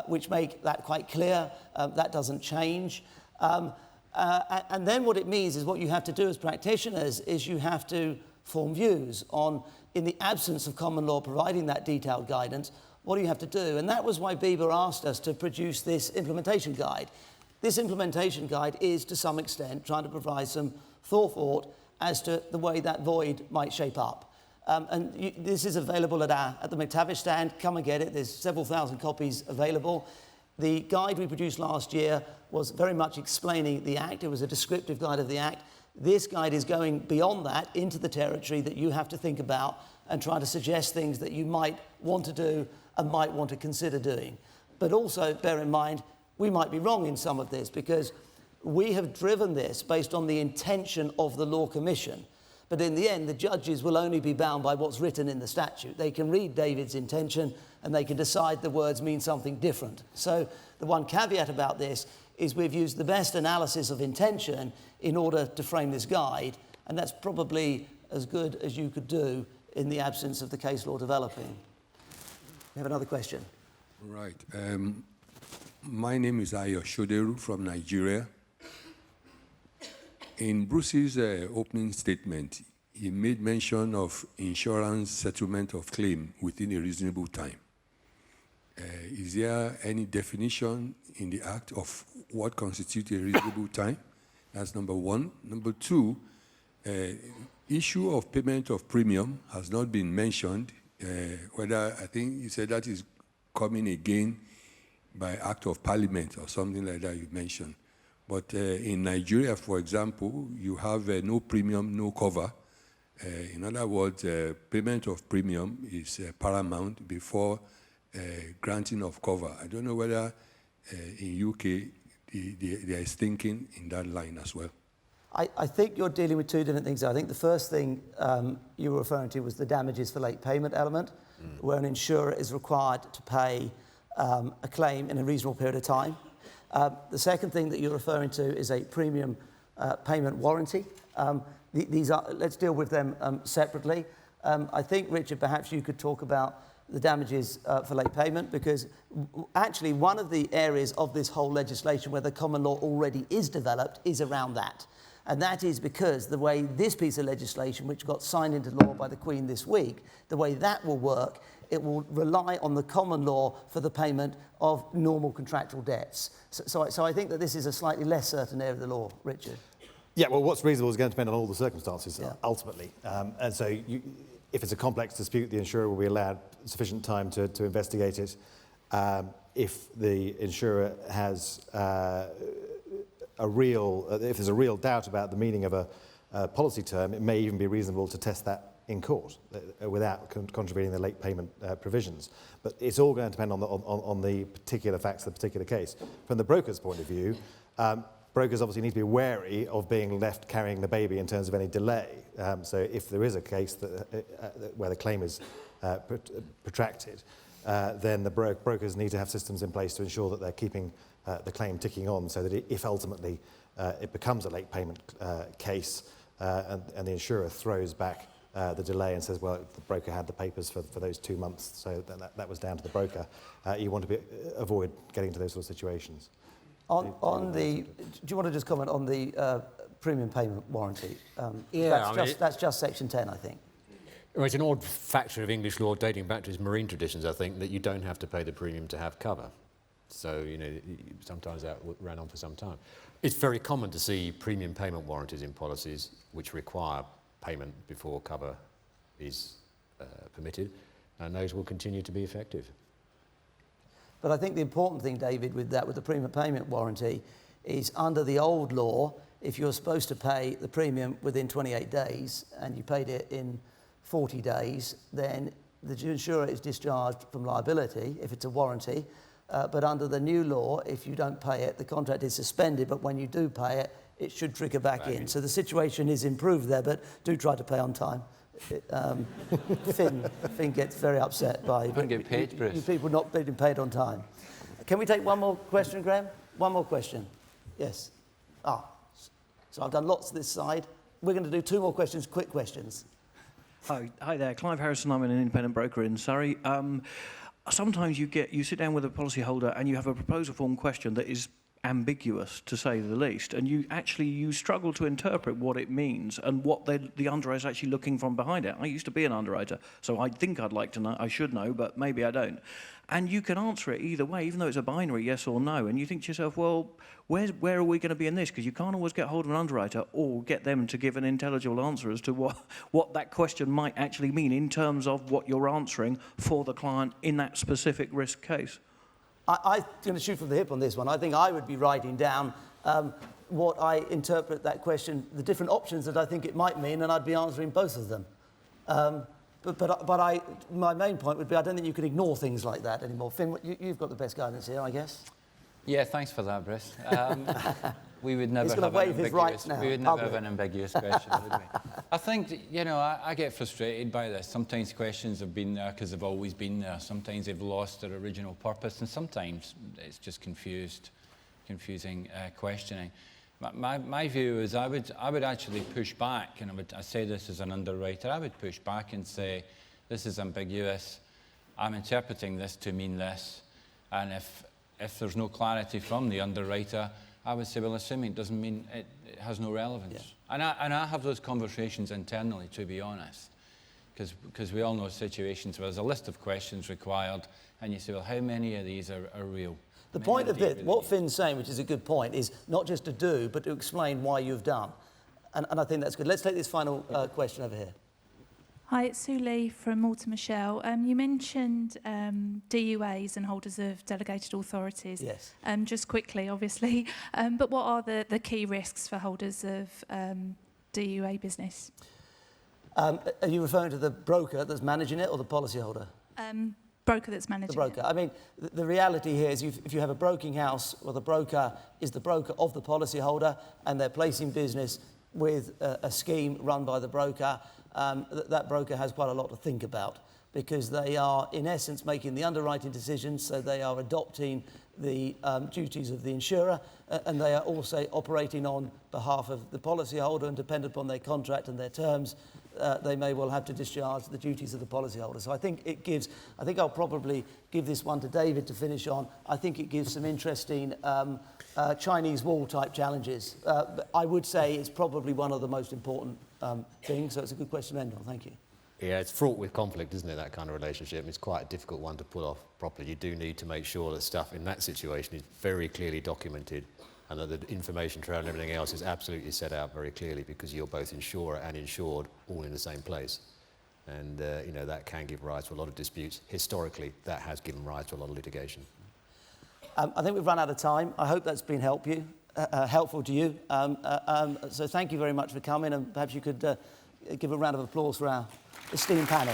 which make that quite clear. That doesn't change. And then what it means is what you have to do as practitioners is you have to form views on, in the absence of common law providing that detailed guidance, what do you have to do? And that was why BIBA asked us to produce this implementation guide. This implementation guide is, to some extent, trying to provide some forethought as to the way that void might shape up. This is available at the Mactavish stand. Come and get it. There's several thousand copies available. The guide we produced last year was very much explaining the Act. It was a descriptive guide of the Act. This guide is going beyond that into the territory that you have to think about and try to suggest things that you might want to do and might want to consider doing. But also bear in mind, we might be wrong in some of this because we have driven this based on the intention of the Law Commission. But in the end, the judges will only be bound by what's written in the statute. They can read David's intention and they can decide the words mean something different. So the one caveat about this is we've used the best analysis of intention in order to frame this guide, and that's probably as good as you could do in the absence of the case law developing. We have another question. Right. My name is Ayo Shoderu from Nigeria. In Bruce's opening statement, he made mention of insurance settlement of claim within a reasonable time. Is there any definition in the Act of what constitutes a reasonable time? That's number one. Number two, issue of payment of premium has not been mentioned. Whether I think you said that is coming again by Act of Parliament or something like that you mentioned. But in Nigeria, for example, you have no premium, no cover. In other words, payment of premium is paramount before granting of cover. I don't know whether in UK there is thinking in that line as well. I think you're dealing with two different things. I think the first thing you were referring to was the damages for late payment element, where an insurer is required to pay a claim in a reasonable period of time. The second thing that you're referring to is a premium payment warranty. These are, let's deal with them separately. I think, Richard, perhaps you could talk about the damages for late payment, because actually one of the areas of this whole legislation where the common law already is developed is around that. And that is because the way this piece of legislation, which got signed into law by the Queen this week, the way that will work, it will rely on the common law for the payment of normal contractual debts. So I think that this is a slightly less certain area of the law. Richard? Yeah, well, what's reasonable is going to depend on all the circumstances, ultimately. And so if it's a complex dispute, the insurer will be allowed sufficient time to investigate it. If the insurer has if there's a real doubt about the meaning of a policy term, it may even be reasonable to test that in court without contributing the late payment provisions. But it's all going to depend on the particular facts of the particular case. From the broker's point of view, brokers obviously need to be wary of being left carrying the baby in terms of any delay. So if there is a case where the claim is protracted, then the brokers need to have systems in place to ensure that they're keeping the claim ticking on, so that if ultimately it becomes a late payment case and the insurer throws back the delay and says, well, the broker had the papers for those 2 months, so that was down to the broker, you want to avoid getting into those sort of situations. Do you want to just comment on the premium payment warranty? That's just Section 10, I think. Well, it's an odd factor of English law dating back to its marine traditions, I think, that you don't have to pay the premium to have cover. So, sometimes that ran on for some time. It's very common to see premium payment warranties in policies which require payment before cover is permitted, and those will continue to be effective. But I think the important thing, David, with the premium payment warranty is under the old law, if you're supposed to pay the premium within 28 days and you paid it in 40 days, then the insurer is discharged from liability if it's a warranty. But under the new law, if you don't pay it, the contract is suspended, but when you do pay it, it should trigger back in. So the situation is improved there, but do try to pay on time. Finn gets very upset by get paid, Bruce. you people not being paid on time. Can we take one more question, Graham? One more question. Yes. So I've done lots this side. We're going to do 2 more questions, quick questions. Hi there, Clive Harrison. I'm an independent broker in Surrey. Sometimes you sit down with a policyholder and you have a proposal form question that is ambiguous, to say the least, and you struggle to interpret what it means and what the underwriter is actually looking from behind it. I used to be an underwriter, so I think I'd like to know, I should know, but maybe I don't. And you can answer it either way, even though it's a binary yes or no, and you think to yourself, well, where are we going to be in this? Because you can't always get hold of an underwriter or get them to give an intelligible answer as to what that question might actually mean in terms of what you're answering for the client in that specific risk case. I'm going to shoot from the hip on this one. I think I would be writing down what I interpret that question, the different options that I think it might mean, and I'd be answering both of them. But my main point would be I don't think you can ignore things like that anymore. Finn, you've got the best guidance here, I guess. Yeah, thanks for that, Bruce. We would never have an ambiguous question, would we? I think, I get frustrated by this. Sometimes questions have been there because they've always been there. Sometimes they've lost their original purpose, and sometimes it's just confusing questioning. My view is I would actually push back, and I say this as an underwriter, I would push back and say, this is ambiguous, I'm interpreting this to mean this, and if there's no clarity from the underwriter, I would say, well, assuming it doesn't mean it has no relevance. Yeah. And I have those conversations internally, to be honest, because we all know situations where there's a list of questions required, and you say, well, how many of these are real? The point of it, what Finn's saying, which is a good point, is not just to do, but to explain why you've done. And I think that's good. Let's take this final question over here. Hi, it's Sue Lee from Malta Michelle. You mentioned DUAs and holders of delegated authorities. Yes. Just quickly, obviously. But what are the key risks for holders of DUA business? Are you referring to the broker that's managing it or the policyholder? Broker that's managing the broker. I mean, the reality here is if you have a broking house, well, the broker is the broker of the policyholder, and they're placing business with a scheme run by the broker. That broker has quite a lot to think about because they are, in essence, making the underwriting decisions, so they are adopting the duties of the insurer, and they are also operating on behalf of the policyholder, and dependent upon their contract and their terms, they may well have to discharge the duties of the policyholder. So I think I'll probably give this one to David to finish on. I think it gives some interesting Chinese wall type challenges. But I would say it's probably one of the most important things, so it's a good question to end on. Thank you. Yeah, it's fraught with conflict, isn't it, that kind of relationship? It's quite a difficult one to pull off properly. You do need to make sure that stuff in that situation is very clearly documented and that the information trail and everything else is absolutely set out very clearly because you're both insurer and insured all in the same place. And, that can give rise to a lot of disputes. Historically, that has given rise to a lot of litigation. I think we've run out of time. I hope that's been helpful to you. So thank you very much for coming, and perhaps you could give a round of applause for our esteemed panel.